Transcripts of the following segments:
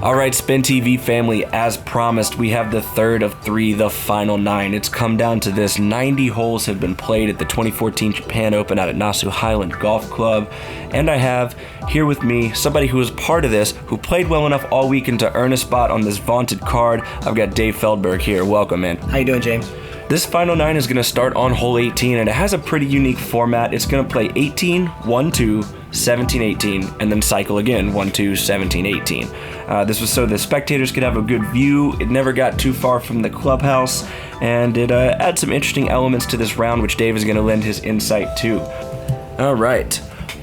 All right, SpinTV family, as promised, we have the third of three, the final 9. It's come down to this. 90 holes have been played at the 2014 Japan Open out at Nasu Highland Golf Club. And I have here with me somebody who was part of this, who played well enough all weekend to earn a spot on this vaunted card. I've got Dave Feldberg here. Welcome, man. How you doing, James? This final 9 is going to start on hole 18, and it has a pretty unique format. It's going to play 18, 1, 2, 17, 18, and then cycle again, 1, 2, 17, 18. This was so the spectators could have a good view. It never got too far from the clubhouse, and it adds some interesting elements to this round, which Dave is going to lend his insight to. All right.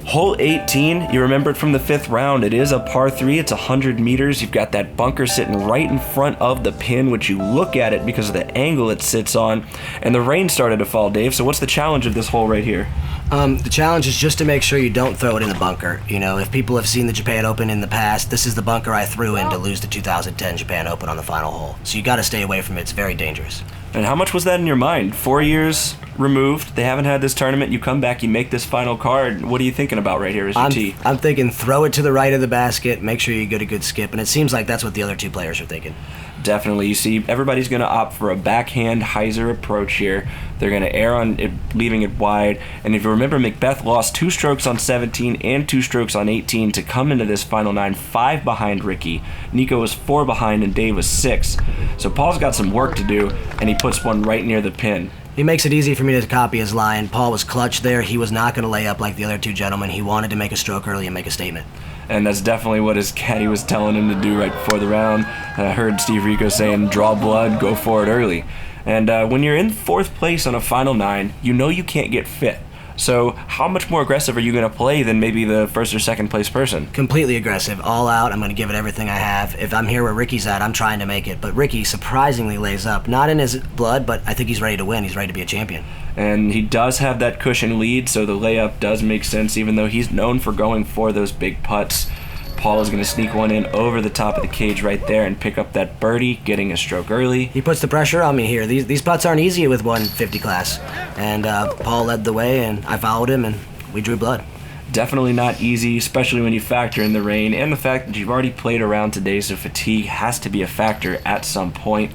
Hole 18, you remember it from the 5th round. It is a par 3. It's 100 meters. You've got that bunker sitting right in front of the pin, which you look at it because of the angle it sits on. And the rain started to fall, Dave. So what's the challenge of this hole right here? The challenge is just to make sure you don't throw it in the bunker. You know, if people have seen the Japan Open in the past, this is the bunker I threw in to lose the 2010 Japan Open on the final hole. So you got to stay away from it. It's very dangerous. And how much was that in your mind? 4 years removed, they haven't had this tournament, you come back, you make this final card. What are you thinking about right here as your tee? I'm thinking throw it to the right of the basket, make sure you get a good skip, and it seems like that's what the other two players are thinking. Definitely. You see, everybody's going to opt for a backhand hyzer approach here. They're going to err on it, leaving it wide. And if you remember, McBeth lost 2 strokes on 17 and 2 strokes on 18 to come into this final 9, 5 behind Ricky. Nikko was 4 behind, and Dave was 6. So Paul's got some work to do, and he puts one right near the pin. He makes it easy for me to copy his line. Paul was clutch there. He was not going to lay up like the other two gentlemen. He wanted to make a stroke early and make a statement. And that's definitely what his caddy was telling him to do right before the round. And I heard Steve Rico saying, draw blood, go for it early. And when you're in 4th place on a final 9, you know you can't get 5th. So how much more aggressive are you going to play than maybe the 1st or 2nd place person? Completely aggressive, all out. I'm going to give it everything I have. If I'm here where Ricky's at, I'm trying to make it. But Ricky surprisingly lays up. Not in his blood, but I think he's ready to win. He's ready to be a champion. And he does have that cushion lead, so the layup does make sense, even though he's known for going for those big putts. Paul is going to sneak one in over the top of the cage right there and pick up that birdie, getting a stroke early. He puts the pressure on me here. These putts aren't easy with 150 class. And Paul led the way, and I followed him, and we drew blood. Definitely not easy, especially when you factor in the rain and the fact that you've already played around today, so fatigue has to be a factor at some point.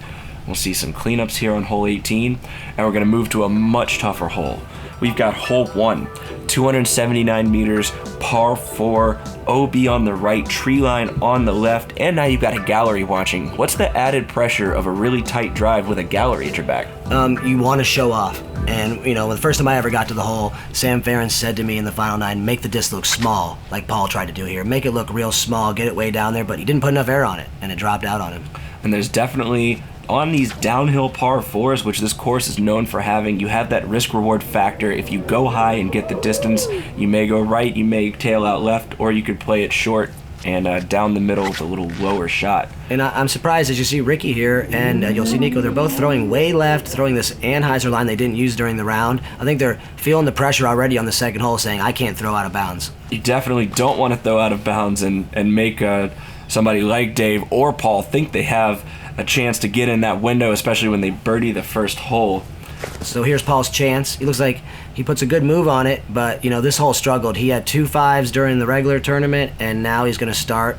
We'll see some cleanups here on hole 18, and we're going to move to a much tougher hole. We've got hole 1, 279 meters, par 4, OB on the right, tree line on the left, and now you've got a gallery watching. What's the added pressure of a really tight drive with a gallery at your back? You want to show off. And, you know, the first time I ever got to the hole, Sam Farron said to me in the final 9, make the disc look small, like Paul tried to do here. Make it look real small, get it way down there, but he didn't put enough air on it, and it dropped out on him. And there's definitely, on these downhill par 4s, which this course is known for having, you have that risk-reward factor. If you go high and get the distance, you may go right, you may tail out left, or you could play it short and down the middle with a little lower shot. And I'm surprised as you see Ricky here, and you'll see Nikko, they're both throwing way left, throwing this Anheuser line they didn't use during the round. I think they're feeling the pressure already on the 2nd hole, saying, I can't throw out of bounds. You definitely don't want to throw out of bounds and make somebody like Dave or Paul think they have a chance to get in that window, especially when they birdie the 1st hole. So here's Paul's chance. He looks like he puts a good move on it, but, you know, this hole struggled. He had 2 5s during the regular tournament, and now he's going to start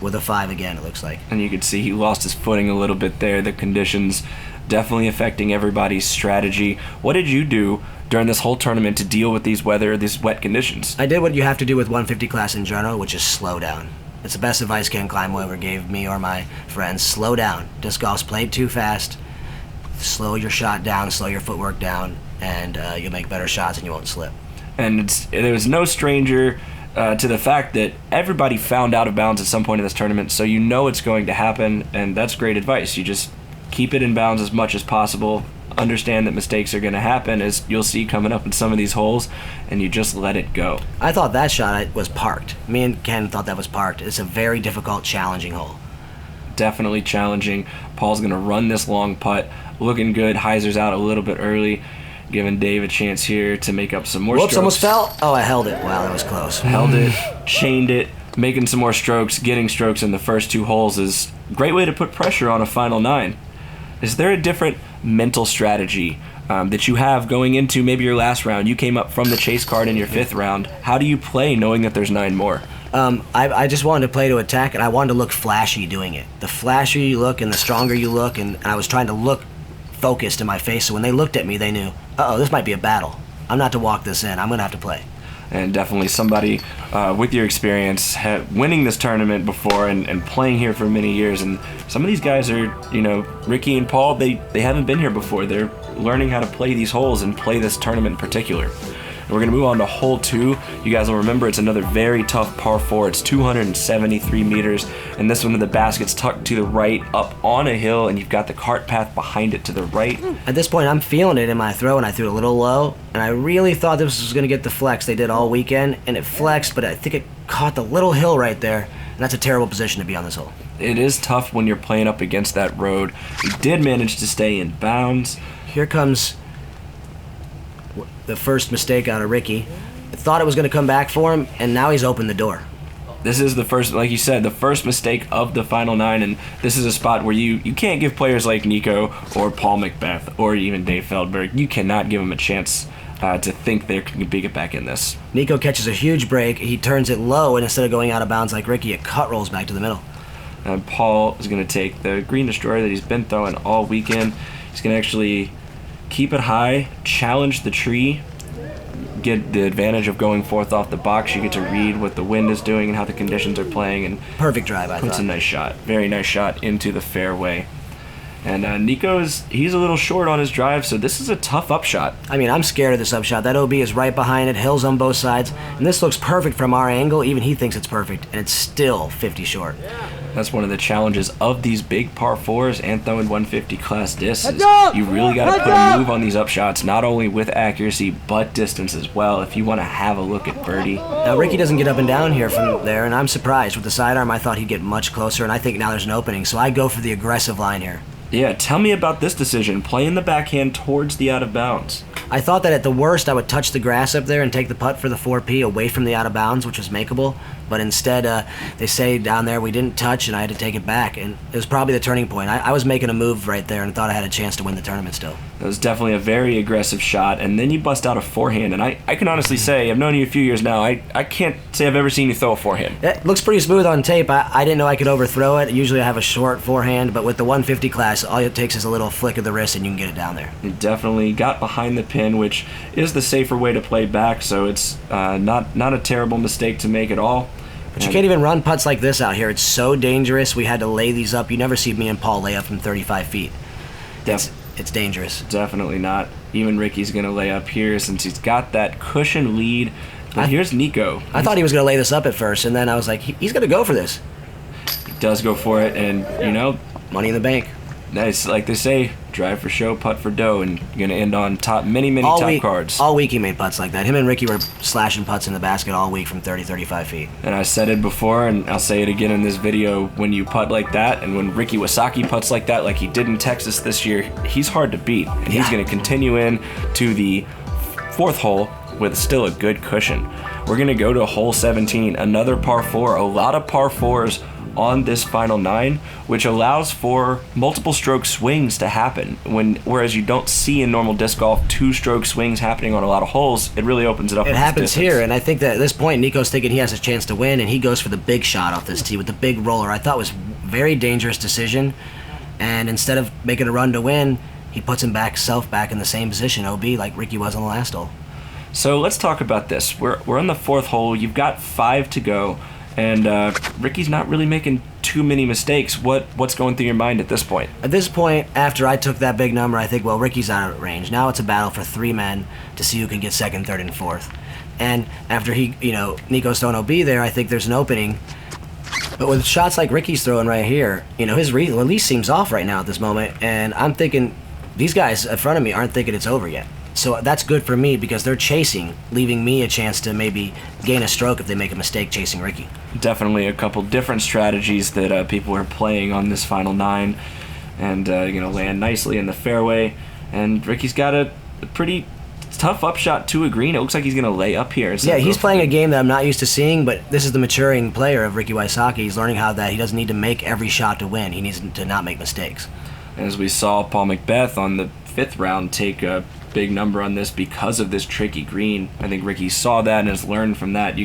with a 5 again, it looks like. And you can see he lost his footing a little bit there. The conditions definitely affecting everybody's strategy. What did you do during this whole tournament to deal with these wet conditions? I did what you have to do with 150 class in general, which is slow down. It's the best advice Ken Kleinmo ever gave me or my friends. Slow down. Disc golf's played too fast. Slow your shot down, slow your footwork down, and you'll make better shots and you won't slip. And there was no stranger to the fact that everybody found out of bounds at some point in this tournament, so you know it's going to happen, and that's great advice. You just keep it in bounds as much as possible. Understand that mistakes are going to happen, as you'll see coming up in some of these holes, and you just let it go. I thought that shot was parked. Me and Ken thought that was parked. It's a very difficult, challenging hole. Definitely challenging. Paul's going to run this long putt. Looking good. Hyzer's out a little bit early, giving Dave a chance here to make up some more strokes. Almost fell. Oh, I held it. Wow, that was close. Held it, chained it, making some more strokes. Getting strokes in the first 2 holes is a great way to put pressure on a final 9. Is there a different mental strategy that you have going into maybe your last round? You came up from the chase card in your 5th round. How do you play knowing that there's 9 more? I just wanted to play to attack, and I wanted to look flashy doing it. The flashier you look and the stronger you look, and I was trying to look focused in my face, so when they looked at me, they knew, uh-oh, this might be a battle. I'm not to walk this in. I'm going to have to play. And definitely somebody with your experience winning this tournament before and playing here for many years. And some of these guys are, Ricky and Paul, they haven't been here before. They're learning how to play these holes and play this tournament in particular. And we're going to move on to hole 2. You guys will remember it's another very tough par 4. It's 273 meters, and this one the basket's tucked to the right up on a hill, and you've got the cart path behind it to the right. At this point, I'm feeling it in my throw, and I threw it a little low, and I really thought this was going to get the flex they did all weekend, and it flexed, but I think it caught the little hill right there, and that's a terrible position to be on this hole. It is tough when you're playing up against that road. We did manage to stay in bounds. Here comes the first mistake out of Ricky. I thought it was going to come back for him, and now he's opened the door. This is the first, like you said, the first mistake of the final 9, and this is a spot where you can't give players like Nikko or Paul McBeth or even Dave Feldberg, you cannot give them a chance to think they can get back in this. Nikko catches a huge break. He turns it low, and instead of going out of bounds like Ricky, it cut rolls back to the middle. And Paul is going to take the green destroyer that he's been throwing all weekend. He's going to actually keep it high, challenge the tree, get the advantage of going fourth off the box. You get to read what the wind is doing and how the conditions are playing. And perfect drive, I thought. Puts a nice shot, very nice shot into the fairway. And he's a little short on his drive, so this is a tough upshot. I mean, I'm scared of this upshot. That OB is right behind it, hills on both sides, and this looks perfect from our angle. Even he thinks it's perfect, and it's still 50 short. That's one of the challenges of these big par 4s and throwing 150 class discs. You really got to put a move on these upshots, not only with accuracy, but distance as well, if you want to have a look at birdie. Now, Ricky doesn't get up and down here from there, and I'm surprised. With the sidearm, I thought he'd get much closer, and I think now there's an opening, so I go for the aggressive line here. Yeah, tell me about this decision, playing the backhand towards the out of bounds. I thought that at the worst I would touch the grass up there and take the putt for the 4P away from the out of bounds, which was makeable, but instead they say down there we didn't touch and I had to take it back, and it was probably the turning point. I was making a move right there and thought I had a chance to win the tournament still. It was definitely a very aggressive shot, and then you bust out a forehand, and I can honestly say, I've known you a few years now, I can't say I've ever seen you throw a forehand. It looks pretty smooth on tape. I didn't know I could overthrow it. Usually I have a short forehand, but with the 150 class, all it takes is a little flick of the wrist and you can get it down there. You definitely got behind the pin, which is the safer way to play back, so it's not a terrible mistake to make at all. But you can't even run putts like this out here. It's so dangerous. We had to lay these up. You never see me and Paul lay up from 35 feet. It's dangerous. Definitely not. Even Ricky's going to lay up here since he's got that cushion lead. But here's Nikko. I thought he was going to lay this up at first, and then I was like, he's going to go for this. He does go for it, and, money in the bank. Nice, like they say, drive for show, putt for dough, and you're going to end on many top cards. All week he made putts like that. Him and Ricky were slashing putts in the basket all week from 30, 35 feet. And I said it before, and I'll say it again in this video, when you putt like that, and when Ricky Wysocki putts like that, like he did in Texas this year, he's hard to beat. And he's going to continue in to the 4th hole with still a good cushion. We're going to go to hole 17, another par 4, a lot of par 4s on this final 9, which allows for multiple stroke swings to happen. Whereas you don't see in normal disc golf 2-stroke swings happening on a lot of holes, it really opens it up. It happens here, and I think that at this point Nikko's thinking he has a chance to win, and he goes for the big shot off this tee with the big roller. I thought it was a very dangerous decision, and instead of making a run to win, he puts himself back in the same position, OB, like Ricky was on the last hole. So let's talk about this. We're on the 4th hole. You've got 5 to go. And Ricky's not really making too many mistakes. What's going through your mind at this point? At this point, after I took that big number, I think, well, Ricky's out of range. Now it's a battle for 3 men to see who can get 2nd, 3rd, and 4th. And after Nikko's throwing OB there, I think there's an opening. But with shots like Ricky's throwing right here, his release seems off right now at this moment. And I'm thinking, these guys in front of me aren't thinking it's over yet. So that's good for me because they're chasing, leaving me a chance to maybe gain a stroke if they make a mistake chasing Ricky. Definitely a couple different strategies that people are playing on this final 9, and land nicely in the fairway. And Ricky's got a pretty tough upshot to a green. It looks like he's going to lay up here. Yeah, he's playing a game that I'm not used to seeing, but this is the maturing player of Ricky Wysocki. He's learning how that he doesn't need to make every shot to win. He needs to not make mistakes. As we saw Paul McBeth on the 5th round take a big number on this because of this tricky green. I think Ricky saw that and has learned from that.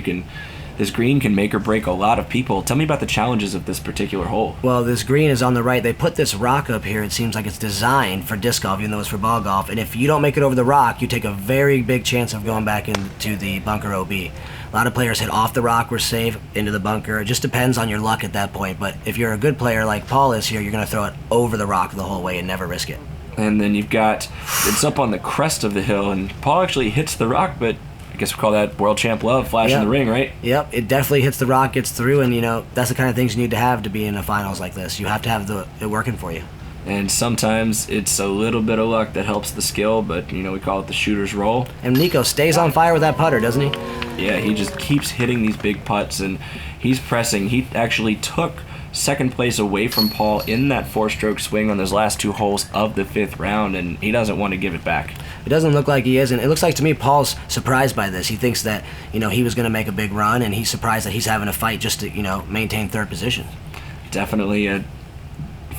this green can make or break a lot of people. Tell me about the challenges of this particular hole. Well, this green is on the right. They put this rock up here. It seems like it's designed for disc golf, even though it's for ball golf. And if you don't make it over the rock, you take a very big chance of going back into the bunker OB. A lot of players hit off the rock, we're safe, into the bunker. It just depends on your luck at that point. But if you're a good player like Paul is here, you're going to throw it over the rock the whole way and never risk it. And then you've got, it's up on the crest of the hill, and Paul actually hits the rock, but I guess we call that world champ love, flash in the ring, right? Yep, it definitely hits the rock, gets through, and that's the kind of things you need to have to be in the finals like this. You have to have it working for you. And sometimes it's a little bit of luck that helps the skill, but we call it the shooter's roll. And Nikko stays on fire with that putter, doesn't he? Yeah, he just keeps hitting these big putts, and he's pressing. He actually took second place away from Paul in that 4-stroke swing on those last 2 holes of the 5th round, and he doesn't want to give it back. It doesn't look like he is, and it looks like to me Paul's surprised by this. He thinks that he was going to make a big run, and he's surprised that he's having a fight just to maintain 3rd position. Definitely a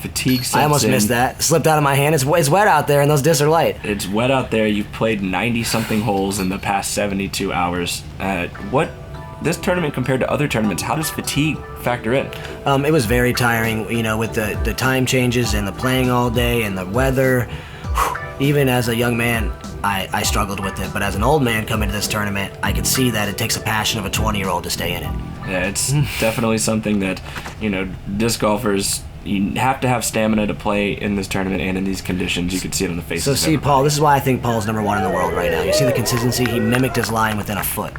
fatigue sense. I almost missed that. Slipped out of my hand. It's wet out there, and those discs are light. It's wet out there. You've played 90-something holes in the past 72 hours. This tournament compared to other tournaments, how does fatigue factor in? It was very tiring, with the time changes and the playing all day and the weather. Even as a young man, I struggled with it, but as an old man coming to this tournament, I could see that it takes a passion of a 20-year-old to stay in it. Yeah, it's definitely something that, disc golfers, you have to have stamina to play in this tournament and in these conditions. You can see it on the faces. So see, Paul, this is why I think Paul's #1 in the world right now. You see the consistency? He mimicked his line within a foot.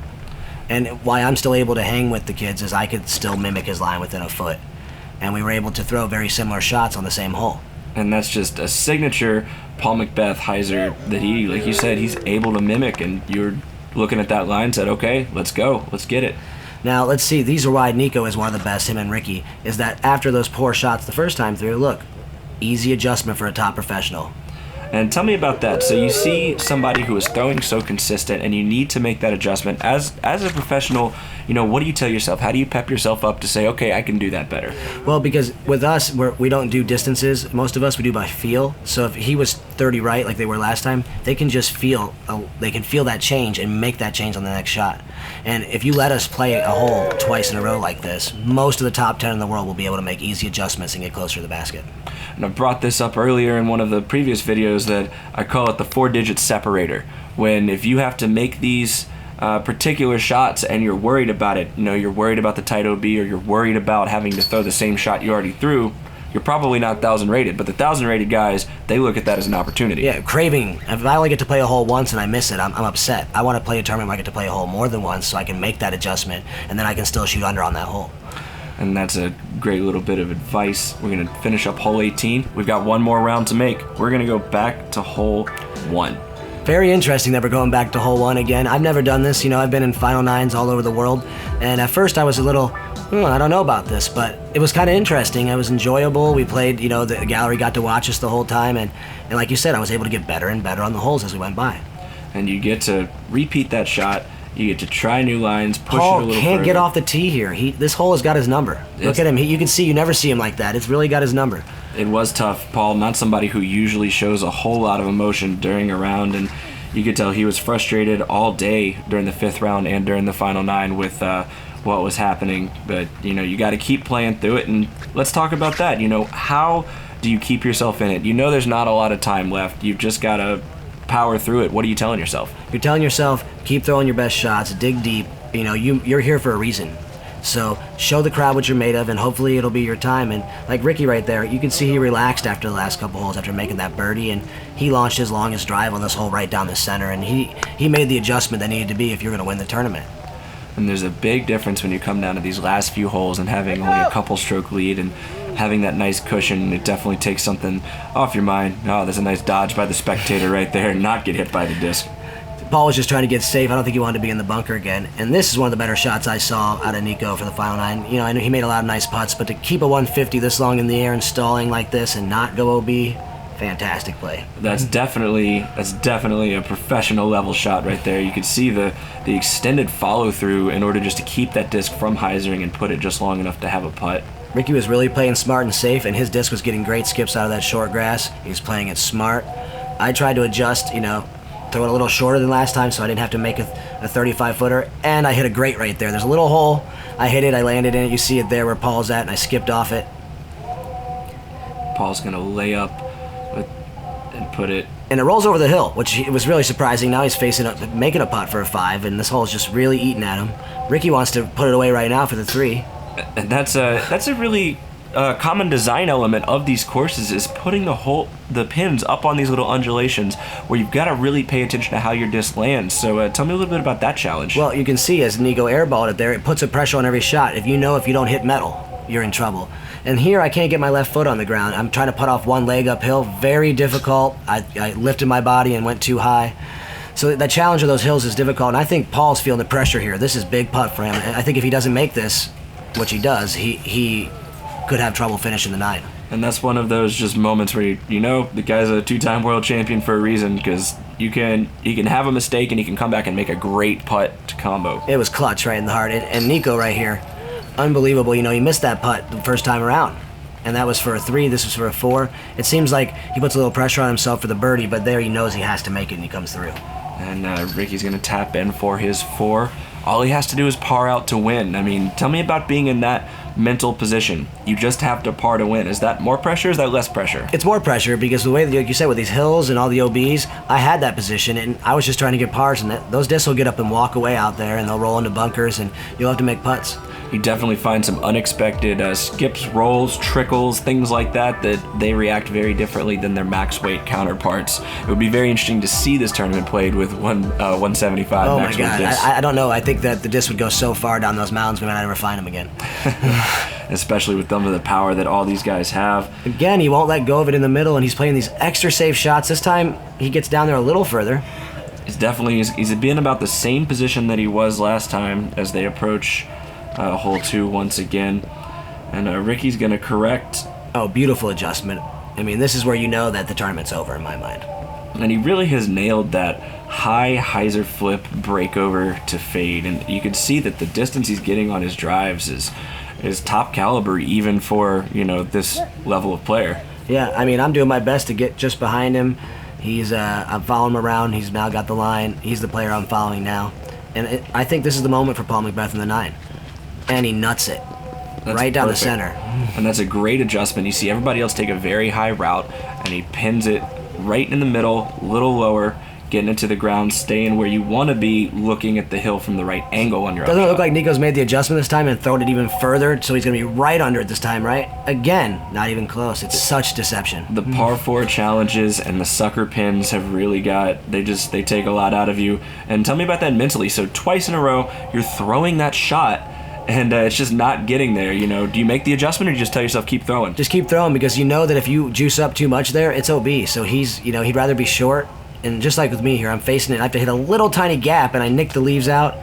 And why I'm still able to hang with the kids is I could still mimic his line within a foot. And we were able to throw very similar shots on the same hole. And that's just a signature Paul McBeth hyzer that he, like you said, he's able to mimic. And you're looking at that line and said, okay, let's go. Let's get it. Now, let's see. These are why Nikko is one of the best, him and Ricky, is that after those poor shots the first time through, look, easy adjustment for a top professional. And tell me about that. So you see somebody who is throwing so consistent, and you need to make that adjustment. As a professional, what do you tell yourself? How do you pep yourself up to say, okay, I can do that better? Well, because with us, we don't do distances. Most of us, we do by feel. So if he was 30 right, like they were last time, they can just feel that change and make that change on the next shot. And if you let us play a hole twice in a row like this, most of the top 10 in the world will be able to make easy adjustments and get closer to the basket. And I brought this up earlier in one of the previous videos that I call it the 4-digit separator. When if you have to make these particular shots and you're worried about it, you're worried about the tight OB, or you're worried about having to throw the same shot you already threw, you're probably not 1,000 rated. But the 1,000 rated guys, they look at that as an opportunity. Yeah, craving. If I only get to play a hole once and I miss it, I'm upset. I want to play a tournament where I get to play a hole more than once so I can make that adjustment, and then I can still shoot under on that hole. And that's a great little bit of advice. We're going to finish up hole 18. We've got one more round to make. We're going to go back to hole 1. Very interesting that we're going back to hole 1 again. I've never done this. I've been in Final Nines all over the world. And at first I was a little, I don't know about this, but it was kind of interesting. It was enjoyable. We played, the gallery got to watch us the whole time. And like you said, I was able to get better and better on the holes as we went by. And you get to repeat that shot. You get to try new lines, push Paul it a little can't further. get off the tee here. This hole has got his number. Look at him. You can see, you never see him like that. It's really got his number. It was tough. Paul, not somebody who usually shows a whole lot of emotion during a round, and you could tell he was frustrated all day during the 5th round and during the final 9 with what was happening. But, you got to keep playing through it, and let's talk about that. How do you keep yourself in it? There's not a lot of time left. You've just got to power through it. What are you telling yourself? You're telling yourself, keep throwing your best shots, dig deep. You're here for a reason. So show the crowd what you're made of, and hopefully it'll be your time. And like Ricky right there, you can see he relaxed after the last couple holes after making that birdie, and he launched his longest drive on this hole right down the center, and he made the adjustment that needed to be if you're going to win the tournament. And there's a big difference when you come down to these last few holes and having only a couple stroke lead and having that nice cushion. It definitely takes something off your mind. Oh, there's a nice dodge by the spectator right there and not get hit by the disc. Paul was just trying to get safe. I don't think he wanted to be in the bunker again. And this is one of the better shots I saw out of Nikko for the final 9. I know he made a lot of nice putts, but to keep a 150 this long in the air and stalling like this and not go OB, fantastic play. That's definitely a professional level shot right there. You could see the extended follow through in order just to keep that disc from hyzering and put it just long enough to have a putt. Ricky was really playing smart and safe, and his disc was getting great skips out of that short grass. He was playing it smart. I tried to adjust, throw it a little shorter than last time so I didn't have to make a 35-footer. And I hit a great right there. There's a little hole. I hit it. I landed in it. You see it there where Paul's at, and I skipped off it. Paul's going to lay up and put it. And it rolls over the hill, which was really surprising. Now he's facing up, making a putt for a 5, and this hole's just really eating at him. Ricky wants to put it away right now for the 3. And that's a really common design element of these courses, is putting the pins up on these little undulations where you've got to really pay attention to how your disc lands. So tell me a little bit about that challenge. Well, you can see as Nikko airballed it there, it puts a pressure on every shot. If you don't hit metal, you're in trouble. And here I can't get my left foot on the ground. I'm trying to putt off one leg uphill. Very difficult. I lifted my body and went too high. So the challenge of those hills is difficult, and I think Paul's feeling the pressure here. This is big putt for him. And I think if he doesn't make this, which he does, he could have trouble finishing the 9. And that's one of those just moments where you know the guy's a 2-time world champion for a reason, because he can have a mistake and he can come back and make a great putt to combo. It was clutch right in the heart. And Nikko right here, unbelievable. He missed that putt the first time around, and that was for a 3. This was for a 4. It seems like he puts a little pressure on himself for the birdie, but there he knows he has to make it, and he comes through. And Ricky's going to tap in for his 4. All he has to do is par out to win. I mean, tell me about being in that mental position. You just have to par to win. Is that more pressure or is that less pressure? It's more pressure because the way, like you said, with these hills and all the OBs, I had that position and I was just trying to get pars, and those discs will get up and walk away out there and they'll roll into bunkers and you'll have to make putts. You definitely find some unexpected skips, rolls, trickles, things like that they react very differently than their max weight counterparts. It would be very interesting to see this tournament played with 175 oh max my weight God. discs. I don't know. I think that the disc would go so far down those mountains we might never find them again. Especially with some of the power that all these guys have. Again, he won't let go of it in the middle, and he's playing these extra safe shots. This time, he gets down there a little further. He's been about the same position that he was last time as they approach hole 2 once again. And Ricky's going to correct. Oh, beautiful adjustment. I mean, this is where you know that the tournament's over in my mind. And he really has nailed that high hyzer flip breakover to fade. And you can see that the distance he's getting on his drives is top caliber even for, this level of player. Yeah, I mean, I'm doing my best to get just behind him. I'm following him around. He's now got the line. He's the player I'm following now. And I think this is the moment for Paul McBeth in the 9. And he nuts it. That's right down perfect. The center. And that's a great adjustment. You see everybody else take a very high route, and he pins it right in the middle, a little lower, getting it to the ground, staying where you want to be, looking at the hill from the right angle on your Doesn't it upshot. look like Nikko's made the adjustment this time and thrown it even further, so he's going to be right under it this time, right? Again, not even close. It's such deception. The par 4 challenges and the sucker pins have really they take a lot out of you. And tell me about that mentally. So twice in a row, you're throwing that shot, and it's just not getting there. Do you make the adjustment, or do you just tell yourself keep throwing? Just keep throwing, because you know that if you juice up too much there, it's OB. So he'd rather be short. And just like with me here, I'm facing it. I have to hit a little tiny gap, and I nick the leaves out.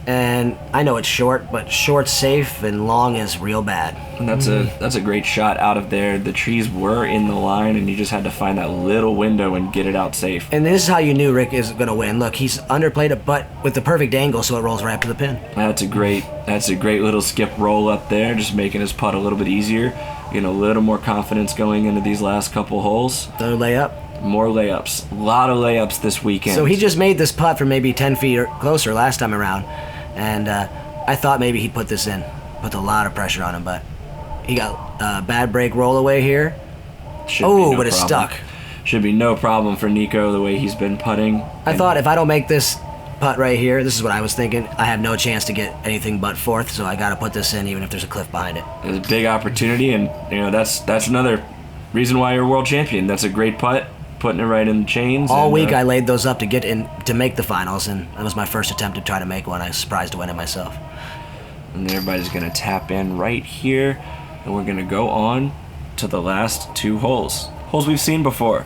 And I know it's short, but short's safe, and long is real bad. And that's a great shot out of there. The trees were in the line, and you just had to find that little window and get it out safe. And this is how you knew Rick is going to win. Look, he's underplayed it, but with the perfect angle, so it rolls right up to the pin. That's a great little skip roll up there, just making his putt a little bit easier. Getting a little more confidence going into these last couple holes. Another layup. More layups. A lot of layups this weekend. So he just made this putt from maybe 10 feet or closer last time around. And I thought maybe he'd put this in. Put a lot of pressure on him, but he got a bad break roll away here. But it's stuck. Should be no problem for Nikko the way he's been putting. I thought if I don't make this putt right here, this is what I was thinking, I have no chance to get anything but 4th, so I got to put this in even if there's a cliff behind it. It's a big opportunity, and that's another reason why you're world champion. That's a great putt. Putting it right in the chains. All week I laid those up to get in to make the finals, and that was my first attempt to try to make one. I was surprised to win it myself. And everybody's going to tap in right here, and we're going to go on to the last 2 holes. Holes we've seen before.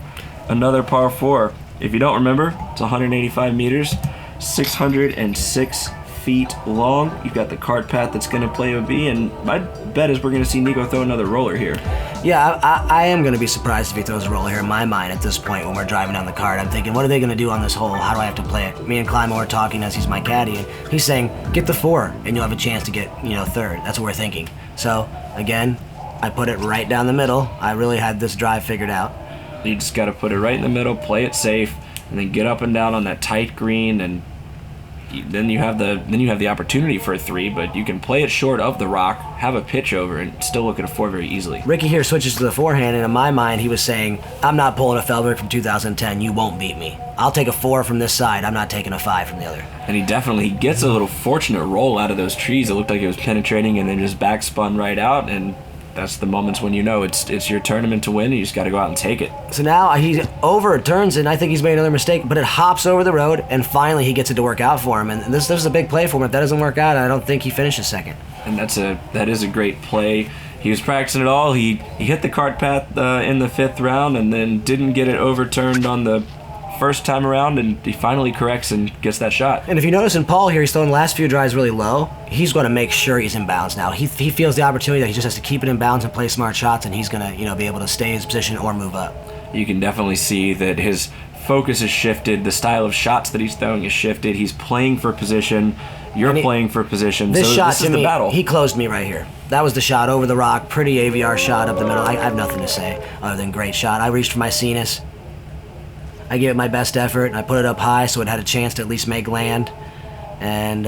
Another par 4. If you don't remember, it's 185 meters, 606 feet long. You've got the cart path that's going to play OB, and my bet is we're going to see Nikko throw another roller here. Yeah, I am going to be surprised if he throws a roller here in my mind at this point when we're driving down the cart. I'm thinking, what are they going to do on this hole? How do I have to play it? Me and Climo are talking as he's my caddy, and he's saying, get the 4, and you'll have a chance to get, 3rd. That's what we're thinking. So, again, I put it right down the middle. I really had this drive figured out. You just got to put it right in the middle, play it safe, and then get up and down on that tight green, and then you have the opportunity for a 3, but you can play it short of the rock, have a pitch over, and still look at a 4 very easily. Ricky here switches to the forehand, and in my mind, he was saying, I'm not pulling a Feldberg from 2010. You won't beat me. I'll take a 4 from this side. I'm not taking a 5 from the other. And he gets a little fortunate roll out of those trees. It looked like it was penetrating and then just backspun right out, and that's the moments when you know it's your tournament to win, and you just got to go out and take it. So now he overturns, and I think he's made another mistake, but it hops over the road, and finally he gets it to work out for him. And this is a big play for him. If that doesn't work out, I don't think he finishes second. And that is a great play. He was practicing it all. He hit the cart path in the 5th round, and then didn't get it overturned on the first time around, and he finally corrects and gets that shot. And if you notice in Paul here, he's throwing the last few drives really low. He's going to make sure he's in bounds now. He feels the opportunity that he just has to keep it in bounds and play smart shots, and he's going to be able to stay in his position or move up. You can definitely see that his focus has shifted. The style of shots that he's throwing has shifted. He's playing for position. You're playing for position. This shot this is to the me, battle. He closed me right here. That was the shot over the rock. Pretty AVR shot up the middle. I have nothing to say other than great shot. I reached for my Cenas. I gave it my best effort, and I put it up high so it had a chance to at least make land. And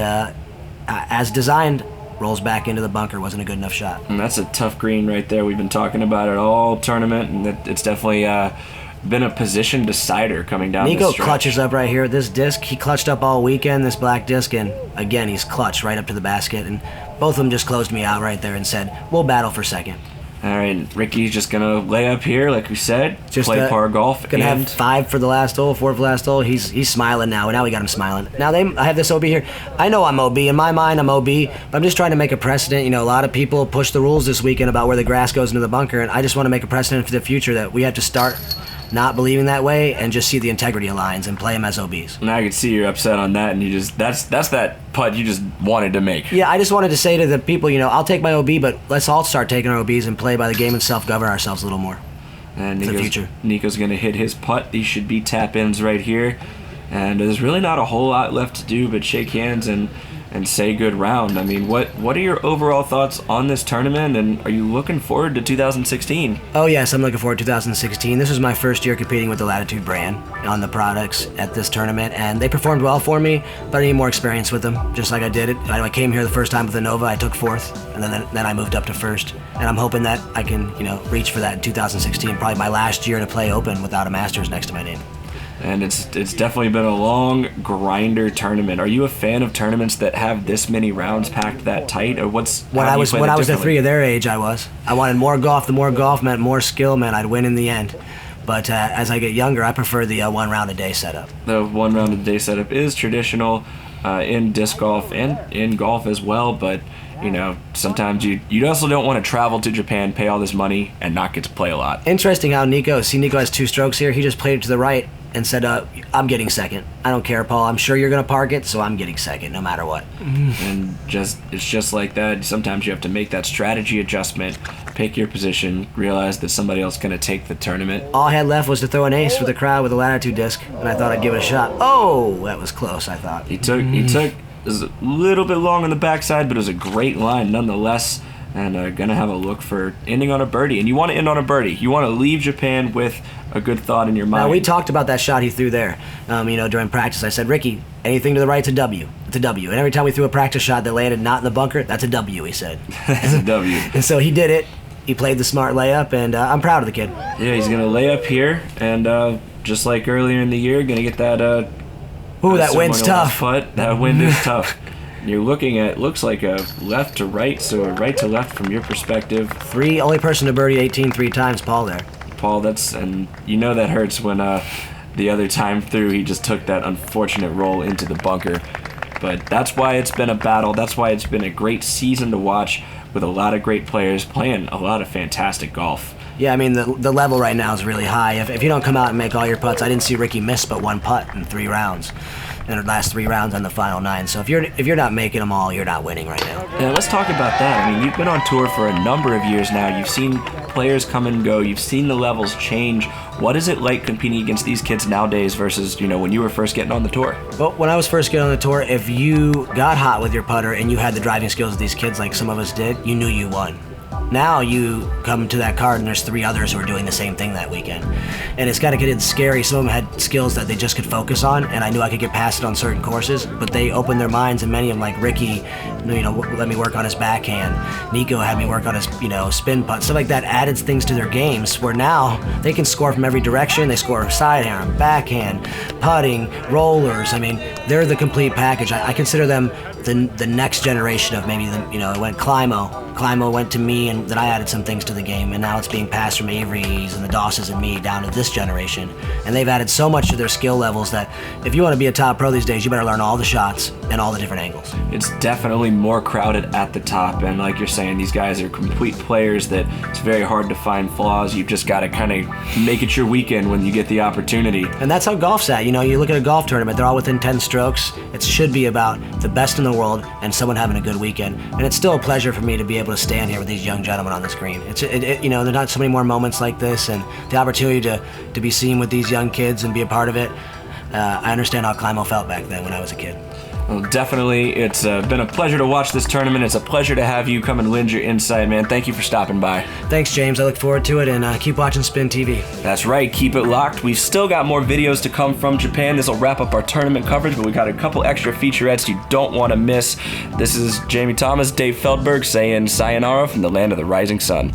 as designed, rolls back into the bunker. Wasn't a good enough shot. And that's a tough green right there. We've been talking about it all tournament, and it's definitely been a position decider coming down Nikko this stretch. clutches up right here. This disc, he clutched up all weekend, this black disc, and again, he's clutched right up to the basket. And both of them just closed me out right there and said, we'll battle for second. All right, Ricky's just going to lay up here, like we said, Just play par golf. Gonna have 5 for the last hole, 4 for the last hole. He's smiling now. Now we got him smiling. Now I have this OB here. I know I'm OB. In my mind, I'm OB, but I'm just trying to make a precedent. A lot of people push the rules this weekend about where the grass goes into the bunker, and I just want to make a precedent for the future that we have to start not believing that way and just see the integrity of lines and play them as OBs. Now I can see you're upset on that, and you just that's that putt you just wanted to make. Yeah, I just wanted to say to the people, I'll take my OB, but let's all start taking our OBs and play by the game and self-govern ourselves a little more. And for the future. Nico's going to hit his putt. These should be tap-ins right here. And there's really not a whole lot left to do but shake hands and say good round. I mean, what are your overall thoughts on this tournament, and are you looking forward to 2016? Oh yes, I'm looking forward to 2016. This was my first year competing with the Latitude brand on the products at this tournament, and they performed well for me, but I need more experience with them, just like I did it. I came here the first time with Innova, I took 4th, and then I moved up to 1st, and I'm hoping that I can, reach for that in 2016, probably my last year to play Open without a Masters next to my name. And it's definitely been a long grinder tournament. Are you a fan of tournaments that have this many rounds packed that tight, or when I was the 3 of their age, I wanted more golf. The more golf meant more skill meant I'd win in the end. But as I get younger, I prefer the 1 round a day setup. The 1 round a day setup is traditional in disc golf and in golf as well, but sometimes you also don't want to travel to Japan, pay all this money, and not get to play a lot. Interesting how Nikko has 2 strokes here. He just played it to the right and said, I'm getting second. I don't care, Paul. I'm sure you're going to park it, so I'm getting second no matter what. And it's just like that. Sometimes you have to make that strategy adjustment, pick your position, realize that somebody else is going to take the tournament. All I had left was to throw an ace for the crowd with a Latitude disc, and I thought I'd give it a shot. Oh, that was close, I thought. He took it was a little bit long on the backside, but it was a great line nonetheless. And gonna have a look for ending on a birdie. And you want to end on a birdie. You want to leave Japan with a good thought in your mind. Now, we talked about that shot he threw there. During practice, I said, Ricky, anything to the right's a W. It's a W. And every time we threw a practice shot that landed not in the bunker, that's a W, he said. That's a W. And so he did it. He played the smart layup, and I'm proud of the kid. Yeah, he's gonna lay up here, and just like earlier in the year, gonna get that. Ooh, that wind's tough. Putt. That wind is tough. You're looking at, looks like a left to right, so a right to left from your perspective. Only person to birdie 18 3 times, Paul there. Paul, and that hurts when the other time through he just took that unfortunate roll into the bunker. But that's why it's been a battle. That's why it's been a great season to watch with a lot of great players playing a lot of fantastic golf. Yeah, I mean, the level right now is really high. If you don't come out and make all your putts, I didn't see Ricky miss but 1 putt in 3 rounds. In the last 3 rounds on the final 9. So if you're not making them all, you're not winning right now. Yeah, let's talk about that. I mean, you've been on tour for a number of years now. You've seen players come and go. You've seen the levels change. What is it like competing against these kids nowadays versus, when you were first getting on the tour? Well, when I was first getting on the tour, if you got hot with your putter and you had the driving skills of these kids like some of us did, you knew you won. Now you come to that card and there's 3 others who are doing the same thing that weekend. And it's got to get scary. Some of them had skills that they just could focus on, and I knew I could get past it on certain courses, but they opened their minds, and many of them, like Ricky, let me work on his backhand. Nikko had me work on his, spin putt. Stuff like that added things to their games where now they can score from every direction. They score side hand, backhand, putting, rollers. I mean, they're the complete package. I consider them the next generation of maybe it went Climo. Climo went to me, and then I added some things to the game, and now it's being passed from Avery's and the Dosses and me down to this generation. And they've added so much to their skill levels that if you want to be a top pro these days, you better learn all the shots and all the different angles. It's definitely more crowded at the top, and like you're saying, these guys are complete players that it's very hard to find flaws. You've just got to kind of make it your weekend when you get the opportunity. And that's how golf's at. You look at a golf tournament, they're all within 10 strokes. It should be about the best in the world and someone having a good weekend. And it's still a pleasure for me to be able to stand here with these young gentlemen on the screen. There's not so many more moments like this, and the opportunity to be seen with these young kids and be a part of it. I understand how Climo felt back then when I was a kid. Well, definitely, it's been a pleasure to watch this tournament. It's a pleasure to have you come and lend your insight, man. Thank you for stopping by. Thanks, James. I look forward to it, and keep watching SpinTV. That's right. Keep it locked. We've still got more videos to come from Japan. This will wrap up our tournament coverage, but we got a couple extra featurettes you don't want to miss. This is Jamie Thomas, Dave Feldberg saying sayonara from the land of the rising sun.